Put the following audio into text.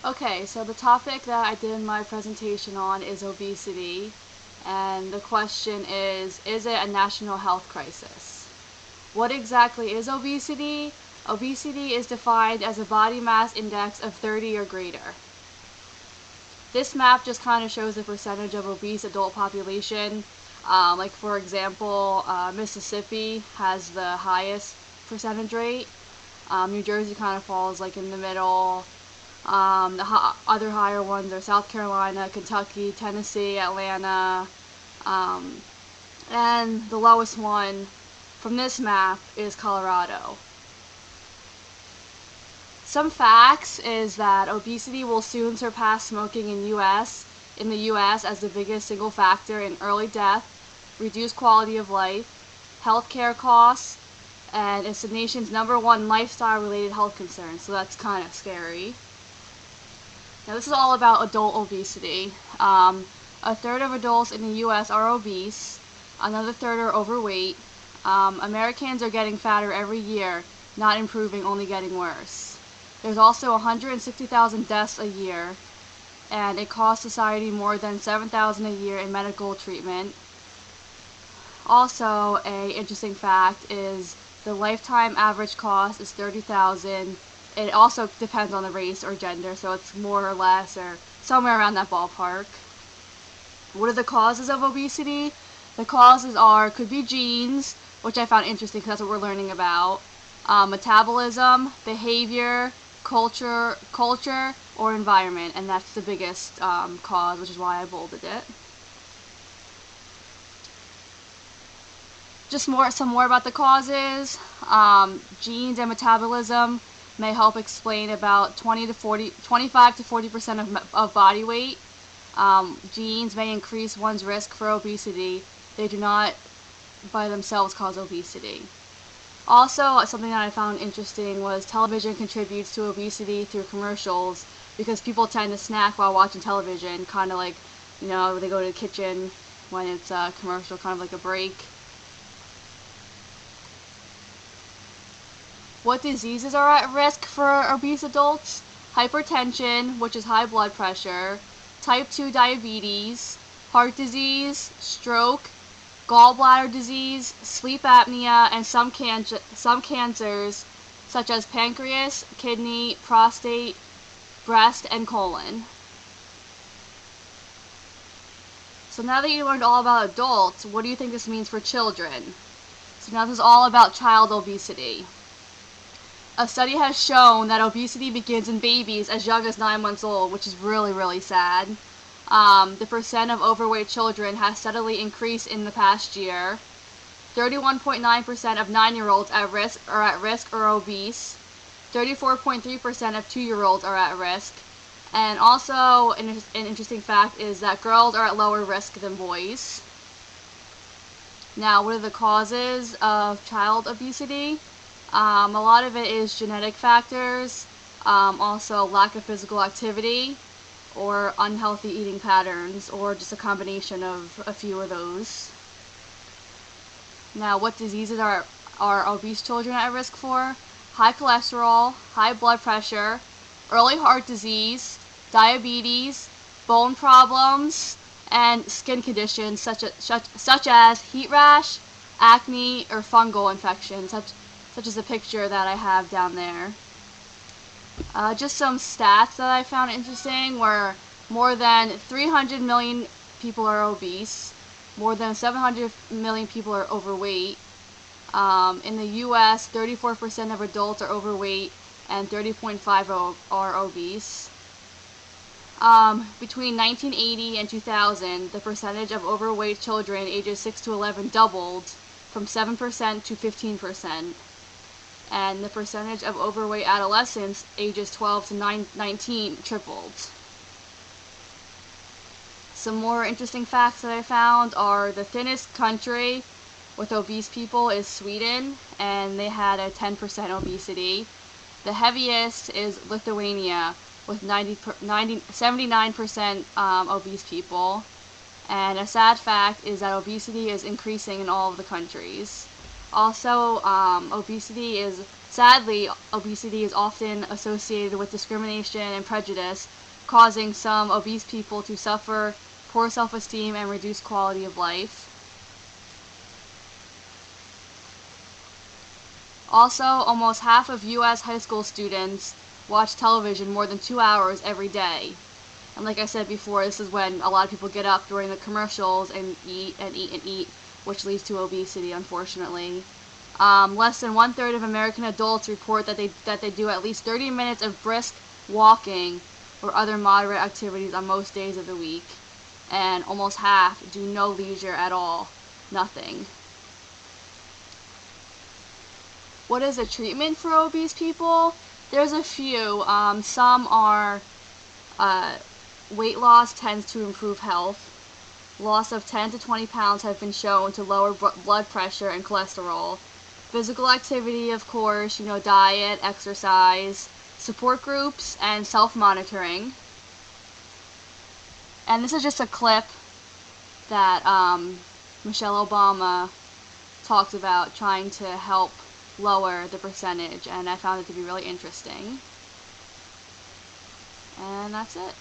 Okay, so the topic that I did my presentation on is obesity, and the question is it a national health crisis? What exactly is obesity? Obesity is defined as a body mass index of 30 or greater. This map just kind of shows the percentage of obese adult population. Like for example, Mississippi has the highest percentage rate. New Jersey kind of falls like in the middle. Other higher ones are South Carolina, Kentucky, Tennessee, Atlanta, um, and the lowest one from this map is Colorado. Some facts is that obesity will soon surpass smoking in the US as the biggest single factor in early death, reduced quality of life, healthcare costs, and it's the nation's #1 lifestyle related health concern, so that's kind of scary. Now, this is all about adult obesity. A third of adults in the US are obese, another third are overweight. Americans are getting fatter every year, not improving, only getting worse. There's also 160,000 deaths a year, and it costs society more than 7,000 a year in medical treatment. Also, a interesting fact is the lifetime average cost is 30,000. It also depends on the race or gender, so it's more or less or somewhere around that ballpark. What are the causes of obesity? The causes could be genes, which I found interesting because that's what we're learning about. Metabolism, behavior, culture, or environment, and that's the biggest cause, which is why I bolded it. Just some more about the causes. Genes and metabolism may help explain about 25 to 40% of body weight. Genes may increase one's risk for obesity. They do not by themselves cause obesity. Also, something that I found interesting was television contributes to obesity through commercials because people tend to snack while watching television, kind of like, they go to the kitchen when it's a commercial, kind of like a break. What diseases are at risk for obese adults? Hypertension, which is high blood pressure, type 2 diabetes, heart disease, stroke, gallbladder disease, sleep apnea, and some cancers such as pancreas, kidney, prostate, breast, and colon. So now that you learned all about adults, what do you think this means for children? So now this is all about child obesity. A study has shown that obesity begins in babies as young as 9 months old, which is really, really sad. The percent of overweight children has steadily increased in the past year. 31.9% of 9-year-olds are at risk or obese. 34.3% of 2-year-olds are at risk. And also, an interesting fact is that girls are at lower risk than boys. Now, what are the causes of child obesity? A lot of it is genetic factors, also lack of physical activity, or unhealthy eating patterns, or just a combination of a few of those. Now, what diseases are obese children at risk for? High cholesterol, high blood pressure, early heart disease, diabetes, bone problems, and skin conditions such as heat rash, acne, or fungal infections, such as the picture that I have down there. Just some stats that I found interesting were more than 300 million people are obese, more than 700 million people are overweight. In the US, 34% of adults are overweight and 30.5 are obese. Between 1980 and 2000, the percentage of overweight children ages 6 to 11 doubled from 7% to 15%. And the percentage of overweight adolescents ages 12 to 19 tripled. Some more interesting facts that I found are the thinnest country with obese people is Sweden, and they had a 10% obesity. The heaviest is Lithuania with 79% obese people. And a sad fact is that obesity is increasing in all of the countries. Also, obesity is Sadly, obesity is often associated with discrimination and prejudice, causing some obese people to suffer poor self-esteem and reduced quality of life. Also, almost half of U.S. high school students watch television more than 2 hours every day. And like I said before, this is when a lot of people get up during the commercials and eat and eat and eat, which leads to obesity, unfortunately. Less than 1/3 of American adults report that they do at least 30 minutes of brisk walking or other moderate activities on most days of the week, and almost half do no leisure at all, nothing. What is the treatment for obese people? There's a few. Some are uh, weight loss tends to improve health. Loss of 10 to 20 pounds have been shown to lower blood pressure and cholesterol. Physical activity, of course, diet, exercise, support groups, and self-monitoring. And this is just a clip that Michelle Obama talked about trying to help lower the percentage, and I found it to be really interesting. And that's it.